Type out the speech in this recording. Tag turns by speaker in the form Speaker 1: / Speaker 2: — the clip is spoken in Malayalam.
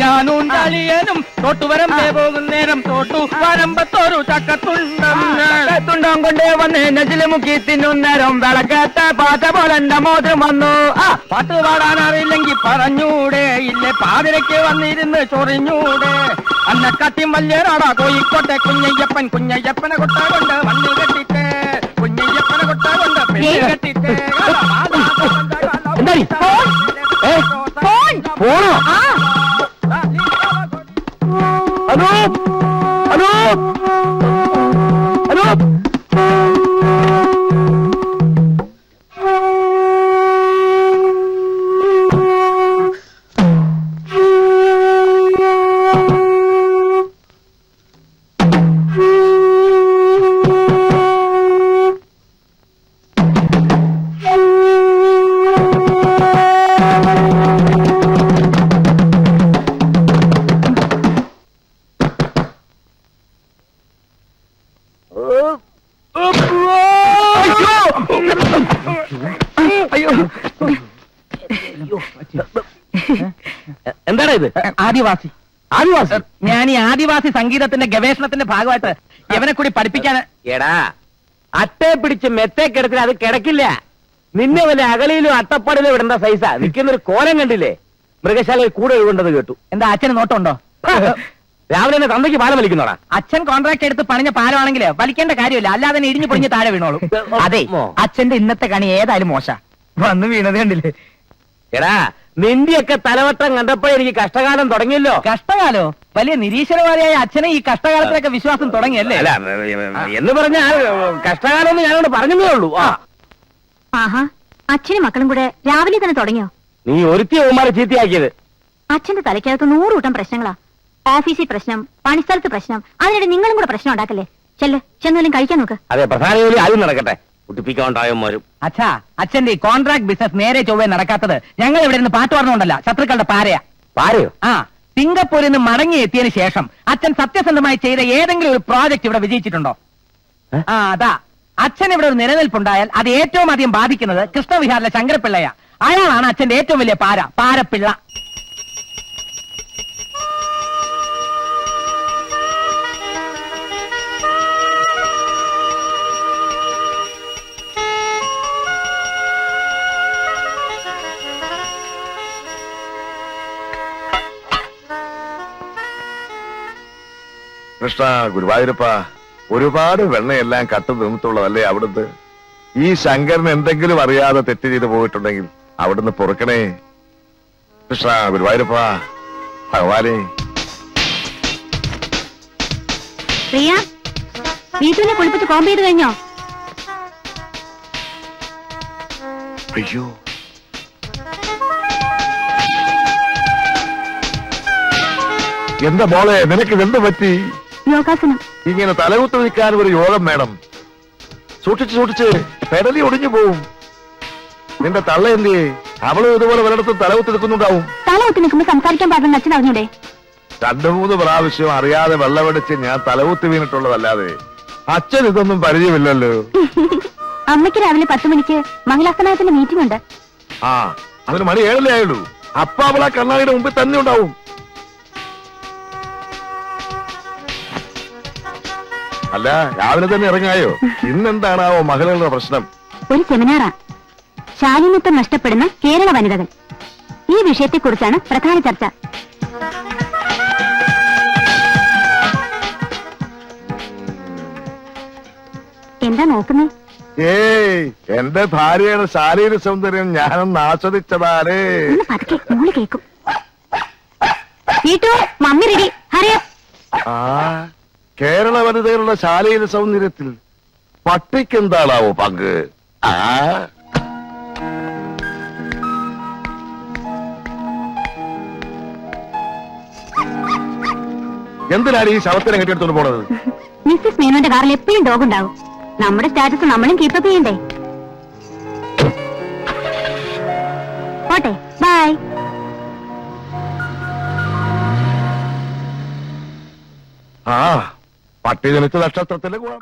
Speaker 1: ഞാനും ചളിയനും തോട്ടുവരമ്പേ പോകുന്നേരം തോട്ടു വരമ്പത്തോരു ചക്കത്തുണ്ടം കൊണ്ടേ വന്ന് നെഞ്ചില് മുക്കി തിന്നുന്നേരം വിളക്കത്ത പാറ്റ പോലെ എന്റെ മോതിരം വന്നു. പാട്ട് പാടാൻ അറിയില്ലെങ്കിൽ പറഞ്ഞൂടെ, ഇല്ലേ പാതിരയ്ക്ക് വന്നിരുന്ന് ചൊറിഞ്ഞൂടെ. അന്ന കത്തിയും വല്യരാടാ കോഴിക്കോട്ടെ കുഞ്ഞയ്യപ്പനെ കൊട്ട കൊണ്ട് വന്ന് കെട്ടിട്ട്, കുഞ്ഞയ്യപ്പനെ കൊട്ട കൊണ്ട് പെണ്ണ് കെട്ടിട്ട്. പോണോ? അനൂപ് അനൂപ് അനൂപ് എന്താണ് ഇത്? ആദിവാസി. ആദിവാസി? ഞാൻ ഈ ആദിവാസി സംഗീതത്തിന്റെ ഗവേഷണത്തിന്റെ ഭാഗമായിട്ട് ഇവനെ കൂടി പഠിപ്പിക്കാൻ.
Speaker 2: എടാ, അട്ടയെ പിടിച്ച് മെത്തേ കിടക്കില്ല, അത് കിടക്കില്ല. നിന്നെ വല്ല അകളിയിലും അട്ടപ്പാടിലും വിടേണ്ട സൈസാ. നിൽക്കുന്നൊരു കോലം കണ്ടില്ലേ? മൃഗശാലയിൽ കൂടെ ഒഴുകേണ്ടത് കേട്ടു.
Speaker 1: എന്താ അച്ഛന് നോട്ടമുണ്ടോ?
Speaker 2: രാവിലെ തന്നെ തന്തയ്ക്ക് പാലം വലിക്കുന്നോടാ.
Speaker 1: അച്ഛൻ കോൺട്രാക്ട് എടുത്ത് പണിഞ്ഞ പാലമാണെങ്കിൽ വലിക്കേണ്ട കാര്യമില്ല, അല്ലാതെ ഇടിഞ്ഞു പൊടിഞ്ഞ് താഴെ വീണോളൂ. അതെ, അച്ഛന്റെ ഇന്നത്തെ കണി ഏതായാലും മോശ. വന്ന് വീണത് കണ്ടില്ലേ?
Speaker 2: എടാ, നിന്റെയൊക്കെ തലവട്ടം കണ്ടപ്പോഴേ എനിക്ക് കഷ്ടകാലം തുടങ്ങിയല്ലോ.
Speaker 1: കഷ്ടകാലോ? വലിയ നിരീശ്വരവാദിയായ അച്ഛനെ ഈ കഷ്ടകാലത്തിലൊക്കെ വിശ്വാസം തുടങ്ങിയല്ലേ?
Speaker 2: അല്ല, എന്ന് പറഞ്ഞാൽ കഷ്ടകാലം എന്ന് ഞാനോട് പറഞ്ഞതേ ഉള്ളൂ.
Speaker 3: ആഹാ, അച്ഛനും മക്കളും കൂടെ രാവിലെ തന്നെ തുടങ്ങിയോ?
Speaker 2: നീ ഒരുത്തി ഓമാരെ ചീത്തയാക്കിയത്.
Speaker 3: അച്ഛന്റെ തലയ്ക്കകത്ത് 100 കൂട്ടം പ്രശ്നങ്ങളാ. ഓഫീസിൽ പ്രശ്നം, പണിസ്ഥലത്ത് പ്രശ്നം, അതിനിടെ നിങ്ങളും കൂടെ പ്രശ്നം ഉണ്ടാക്കല്ലേ? ചെന്നാലും കഴിക്കാൻ നോക്ക്.
Speaker 2: അതെ, പ്രധാന ജോലി ആദ്യം നടക്കട്ടെ. കുട്ടിപ്പിക്കാണ്ടായും.
Speaker 1: അച്ഛാ, അച്ഛന്റെ ഈ കോൺട്രാക്ട് ബിസിനസ് നേരെ ചൊവ്വേ നടക്കാത്തത് ഞങ്ങൾ ഇവിടെ നിന്ന് പാട്ട് പറഞ്ഞുകൊണ്ടല്ല, ശത്രുക്കളുടെ പാരയാ.
Speaker 2: പാരയോ?
Speaker 1: ആ, സിംഗപ്പൂരിൽ നിന്ന് മടങ്ങി എത്തിയതിനു ശേഷം അച്ഛൻ സത്യസന്ധമായി ചെയ്ത ഏതെങ്കിലും ഒരു പ്രോജക്ട് ഇവിടെ വിജയിച്ചിട്ടുണ്ടോ? അതാ, അച്ഛൻ ഇവിടെ ഒരു നിലനിൽപ്പുണ്ടായാൽ അത് ഏറ്റവും അധികം ബാധിക്കുന്നത് കൃഷ്ണവിഹാറിലെ ശങ്കരപ്പിള്ളയാ. അയാളാണ് അച്ഛന്റെ ഏറ്റവും വലിയ പാരപ്പിള്ള.
Speaker 4: കൃഷ്ണ, ഗുരുവായൂരപ്പ, ഒരുപാട് വെണ്ണയെല്ലാം കട്ടു നിമിത്തുള്ളതല്ലേ അവിടുന്ന്. ഈ ശങ്കരൻ എന്തെങ്കിലും അറിയാതെ തെറ്റ് ചെയ്തു പോയിട്ടുണ്ടെങ്കിൽ അവിടുന്ന് പൊറുക്കണേ. കൃഷ്ണ, ഗുരുവായൂരപ്പ, ഭഗവാനെ.
Speaker 3: പ്രിയ, വീട്ടിനെ കുളിപ്പിച്ച് കോമ്പ് ചെയ്ത് കഴിഞ്ഞോ?
Speaker 4: അയ്യോ, എന്താ മോളെ, നിനക്ക് എന്ത് പറ്റി?
Speaker 3: യോഗാസനം.
Speaker 4: ഇങ്ങനെ തലകുത്ത് നിൽക്കാൻ ഒരു യോഗം വേണം. സൂക്ഷിച്ച് പെടലി ഒടിഞ്ഞു പോവും. നിന്റെ തള്ള എന്തേ? അവളും ഇതുപോലെ പലയിടത്തും തലകുത്ത് നിൽക്കുന്നുണ്ടാവും.
Speaker 3: തലകുത്തി നിൽക്കുമ്പോ സംസാരിക്കാൻ പാടില്ല, അച്ഛൻ അറിഞ്ഞൂടെ?
Speaker 4: 2-3 പ്രാവശ്യം അറിയാതെ വെള്ളമടിച്ച് ഞാൻ തലകുത്തി വീണിട്ടുള്ളതല്ലാതെ അച്ഛൻ ഇതൊന്നും പരിചയമില്ലല്ലോ.
Speaker 3: അമ്മയ്ക്ക് രാവിലെ 10 മണിക്ക് മഹിളാസനായത്തിന്റെ മീറ്റിംഗ് ഉണ്ട്.
Speaker 4: അതിന് മണി 7 ആയുള്ളൂ. അപ്പ അവളാ കണ്ണാടിയുടെ മുമ്പിൽ തന്നെ ഉണ്ടാവും. അല്ല, രാവിലെ തന്നെ ഇറങ്ങായോ? ഇന്നെന്താണാവോ മകളുടെ പ്രശ്നം?
Speaker 3: ഒരു സെമിനാറാ. ശാലീനത്വം നഷ്ടപ്പെടുന്ന കേരള വനിതകൾ. ഈ വിഷയത്തെക്കുറിച്ചാണ് പ്രധാന ചർച്ച. എന്താ നോക്കുന്നേ?
Speaker 4: ഏയ്, എന്റെ ഭാര്യയുടെ ശാരീരിക സൗന്ദര്യം ഞാനൊന്ന് ആസ്വദിച്ചതാരേ.
Speaker 3: പതുക്കെ, മോള് കേക്കും. Mummy ready, ഹറിയ.
Speaker 4: കേരള വനിതകളുടെ ശാലീന സൗന്ദര്യത്തിൽ പട്ടിക്ക് എന്താണാവോ പങ്ക്? എന്തിനാണ് ഈ ശവത്തിനെ കെട്ടിയെടുത്തോണ്ട് പോണത്?
Speaker 3: മിസ്സസ് മേനോന്റെ കാറിൽ എപ്പോഴും ഡോഗ് ഉണ്ടാവും. നമ്മുടെ സ്റ്റാറ്റസ് നമ്മളും കീപ്പപ്പ് ചെയ്യണ്ടേ? പോട്ടെ, ബൈ.
Speaker 4: പട്ടി ജനിച്ച നക്ഷത്രത്തിലെ ഗുണം.